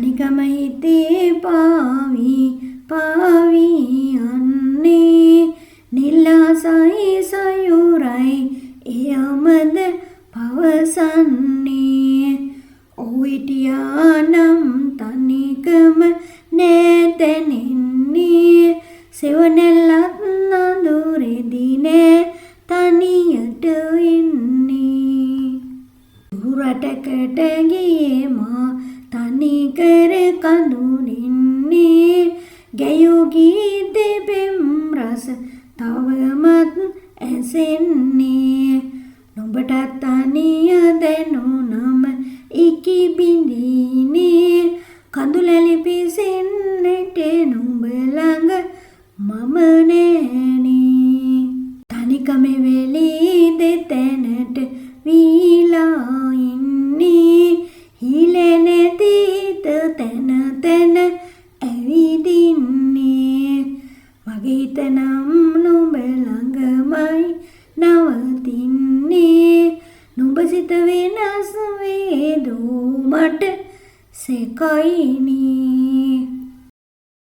තනිකම හිතේ පාවි යන්නේ නිලාසයි සයුරයි එයමද පවසන්නේ ඔවිටියානම් තනිකම නෑතැනෙන්නේ සෙවණැල්ලත් නඳුරෙදි නෑ තනියට එන්නේ දුරටකට ගියේ මා තනිකර කඳුනින්නේ ගැයූ ගීතේ පෙම් රස තවමත් ඇසෙන්නේ නුඹටත් තනිය දැනුනම ඉකි බිඳිනේ කඳුලැලි පිසෙන්නට නුඹ ළඟ මම නෑනේ තනිකම වෙලී දෙතැනට වීලා ඉන්නේ හිලෙ නැති තැන තැන ඇවිදින්නේ මගේ හිත නම් නුඹ ළඟමයි නවතින්නේ නුඹ සිත වෙනස් වේදෝ මට සෙකයිනි